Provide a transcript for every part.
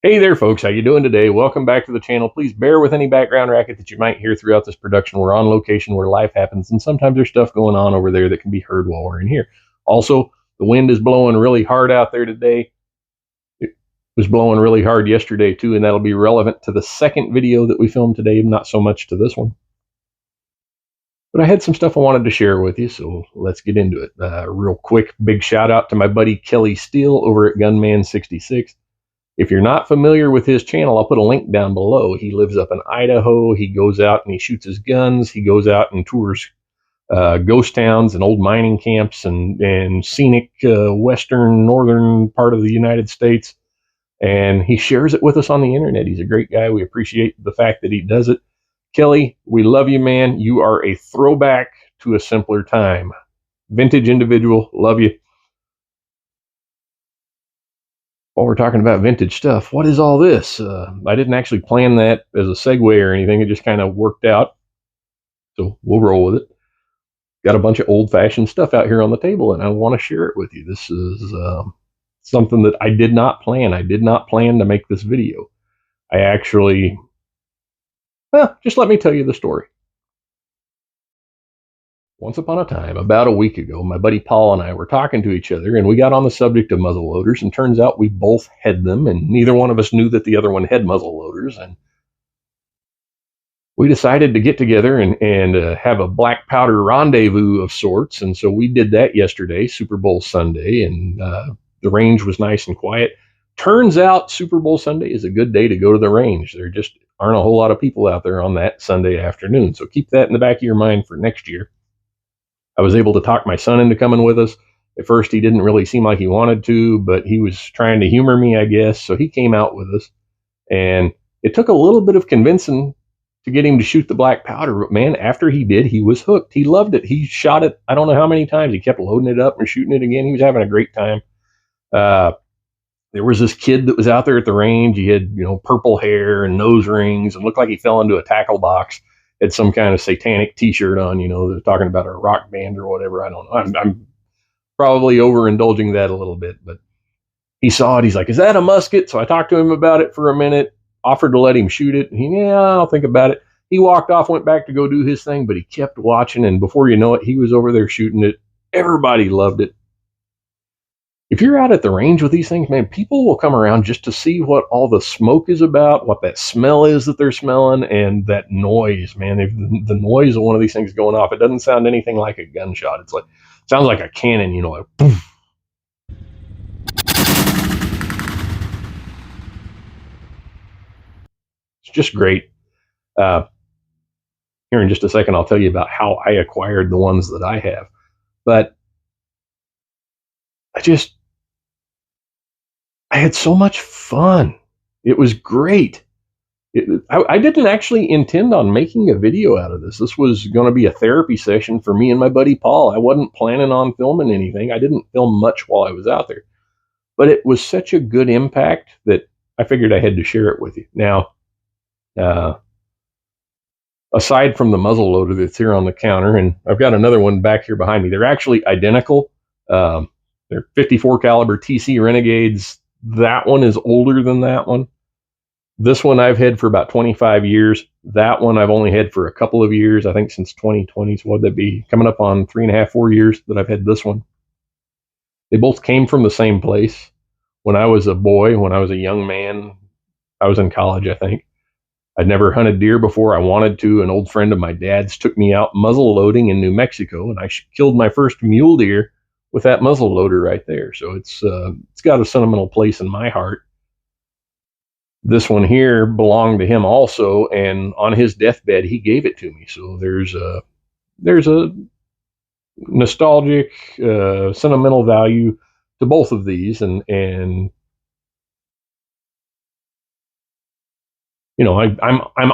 Hey there, folks. How you doing today? Welcome back to the channel. Please bear with any background racket that you might hear throughout this production. We're on location where life happens, and sometimes there's stuff going on over there that can be heard while we're in here. Also, the wind is blowing really hard out there today. It was blowing really hard yesterday, too, and that'll be relevant to the second video that we filmed today, not so much to this one. But I had some stuff I wanted to share with you, so let's get into it. Real quick, big shout out to my buddy Kelly Steele over at Gunman66. If you're not familiar with his channel, I'll put a link down below. He lives up in Idaho. He goes out and he shoots his guns. He goes out and tours ghost towns and old mining camps and scenic western, northern part of the United States. And he shares it with us on the internet. He's a great guy. We appreciate the fact that he does it. Kelly, we love you, man. You are a throwback to a simpler time. Vintage individual. Love you. While we're talking about vintage stuff, what is all this? I didn't actually plan that as a segue or anything. It just kind of worked out. So we'll roll with it. Got a bunch of old-fashioned stuff out here on the table, and I want to share it with you. This is something that I did not plan. I did not plan to make this video. I actually, just let me tell you the story. Once upon a time, about a week ago, my buddy Paul and I were talking to each other, and we got on the subject of muzzle loaders, and turns out we both had them, and neither one of us knew that the other one had muzzle loaders, and we decided to get together and have a black powder rendezvous of sorts, and so we did that yesterday, Super Bowl Sunday, and the range was nice and quiet. Turns out Super Bowl Sunday is a good day to go to the range. There just aren't a whole lot of people out there on that Sunday afternoon, so keep that in the back of your mind for next year. I was able to talk my son into coming with us. At first, he didn't really seem like he wanted to, but he was trying to humor me, I guess. So he came out with us. And it took a little bit of convincing to get him to shoot the black powder. But man, after he did, he was hooked. He loved it. He shot it, I don't know how many times. He kept loading it up and shooting it again. He was having a great time. There was this kid that was out there at the range. He had, purple hair and nose rings and looked like he fell into a tackle box. Had some kind of satanic t-shirt on, they're talking about a rock band or whatever. I don't know. I'm probably overindulging that a little bit, but he saw it. He's like, is that a musket? So I talked to him about it for a minute, offered to let him shoot it. Yeah, I'll think about it. He walked off, went back to go do his thing, but he kept watching. And before you know it, he was over there shooting it. Everybody loved it. If you're out at the range with these things, man, people will come around just to see what all the smoke is about, what that smell is that they're smelling, and that noise, man. The noise of one of these things going off, it doesn't sound anything like a gunshot. It sounds like a cannon, like poof. It's just great. Here in just a second, I'll tell you about how I acquired the ones that I have. But I had so much fun. It was great. I didn't actually intend on making a video out of this. This was going to be a therapy session for me and my buddy Paul. I wasn't planning on filming anything. I didn't film much while I was out there. But it was such a good impact that I figured I had to share it with you. Now, aside from the muzzle loader that's here on the counter, and I've got another one back here behind me. They're actually identical. They're 54 caliber TC Renegades. That one is older than that one. This one I've had for about 25 years. That one I've only had for a couple of years, I think since 2020. So what'd that be? Coming up on 3.5, 4 years that I've had this one. They both came from the same place. When I was a boy, when I was a young man, I was in college, I think. I'd never hunted deer before. I wanted to. An old friend of my dad's took me out muzzle loading in New Mexico, and I killed my first mule deer with that muzzle loader right there. So it's got a sentimental place in my heart. This one here belonged to him also, and on his deathbed he gave it to me. So there's a nostalgic, sentimental value to both of these, and I'm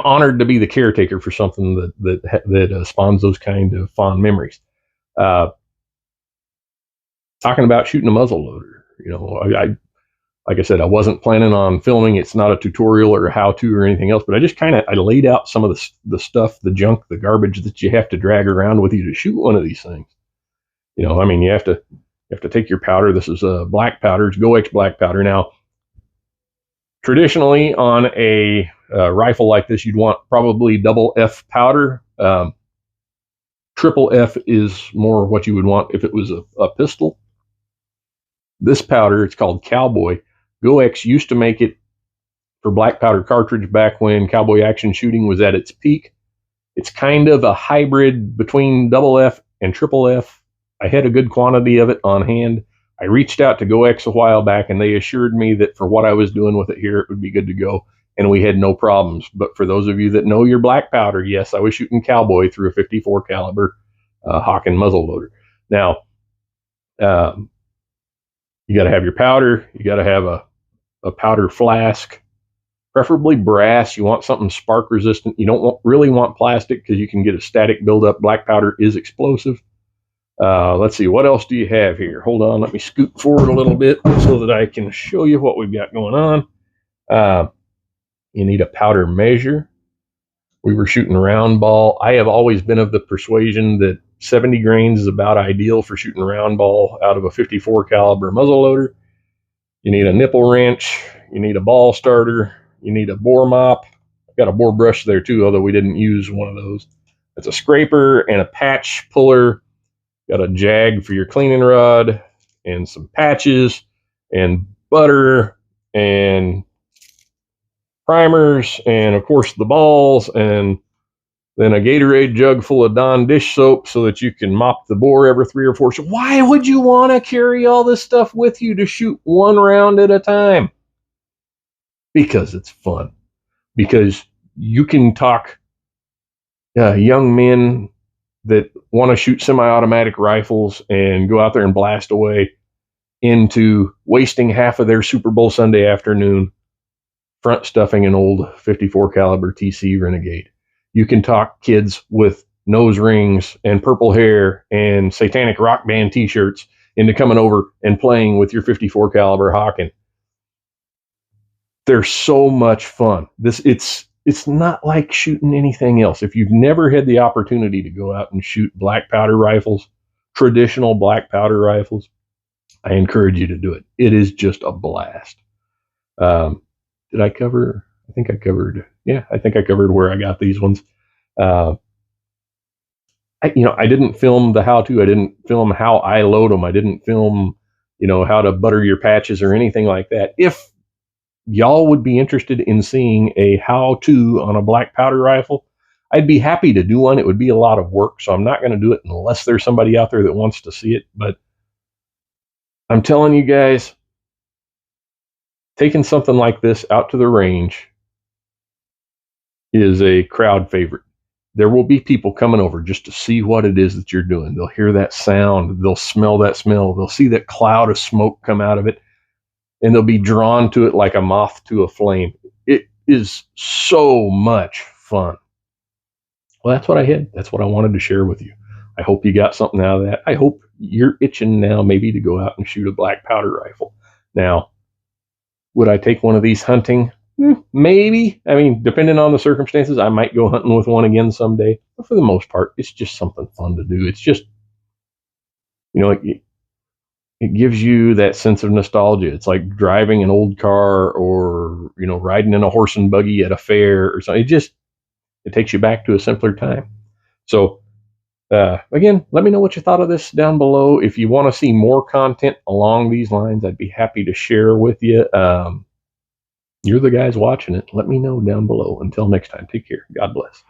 honored to be the caretaker for something that spawns those kind of fond memories. Talking about shooting a muzzle loader, like I said, I wasn't planning on filming. It's not a tutorial or a how-to or anything else, but I just I laid out some of the stuff, the junk, the garbage that you have to drag around with you to shoot one of these things. You have to take your powder. This is black powder. It's GoX black powder. Now, Traditionally, on a rifle like this, you'd want probably double F powder. Triple F is more what you would want if it was a pistol. This powder, it's called Cowboy. GoX used to make it for black powder cartridge back when cowboy action shooting was at its peak. It's kind of a hybrid between double F and triple F. I had a good quantity of it on hand. I reached out to GoX a while back, and they assured me that for what I was doing with it here, it would be good to go, and we had no problems. But for those of you that know your black powder, yes, I was shooting Cowboy through a 54 caliber Hawken muzzle loader. Now, you got to have your powder. You got to have a powder flask, preferably brass. You want something spark resistant. You don't really want plastic because you can get a static buildup. Black powder is explosive. Let's see, what else do you have here? Hold on, let me scoot forward a little bit so that I can show you what we've got going on. You need a powder measure. We were shooting round ball. I have always been of the persuasion that 70 grains is about ideal for shooting round ball out of a 54 caliber muzzleloader. You need a nipple wrench. You need a ball starter. You need a bore mop. I've got a bore brush there too, although we didn't use one of those. It's a scraper and a patch puller. Got a jag for your cleaning rod and some patches and butter and primers and of course the balls, and then a Gatorade jug full of Dawn dish soap so that you can mop the bore every 3 or 4. So why would you want to carry all this stuff with you to shoot one round at a time? Because it's fun. Because you can talk young men that want to shoot semi-automatic rifles and go out there and blast away into wasting half of their Super Bowl Sunday afternoon front stuffing an old 54 caliber TC Renegade. You can talk kids with nose rings and purple hair and satanic rock band t-shirts into coming over and playing with your 54 caliber Hawken. They're so much fun. It's not like shooting anything else. If you've never had the opportunity to go out and shoot black powder rifles, traditional black powder rifles, I encourage you to do it. It is just a blast. Did I cover? I think I covered. Yeah, I think I covered where I got these ones. I didn't film the how-to. I didn't film how I load them. I didn't film, how to butter your patches or anything like that. If y'all would be interested in seeing a how-to on a black powder rifle, I'd be happy to do one. It would be a lot of work, so I'm not going to do it unless there's somebody out there that wants to see it. But I'm telling you guys, taking something like this out to the range is a crowd favorite. There will be people coming over just to see what it is that you're doing. They'll hear that sound. They'll smell that smell. They'll see that cloud of smoke come out of it, and they'll be drawn to it like a moth to a flame. It is so much fun. Well, that's what I had. That's what I wanted to share with you. I hope you got something out of that. I hope you're itching now maybe to go out and shoot a black powder rifle. Now, would I take one of these hunting? Maybe. I mean, depending on the circumstances, I might go hunting with one again someday. But for the most part, it's just something fun to do. It's just, it gives you that sense of nostalgia. It's like driving an old car or, riding in a horse and buggy at a fair or something. It takes you back to a simpler time. So, again, let me know what you thought of this down below. If you want to see more content along these lines, I'd be happy to share with you. You're the guys watching it. Let me know down below. Until next time, take care. God bless.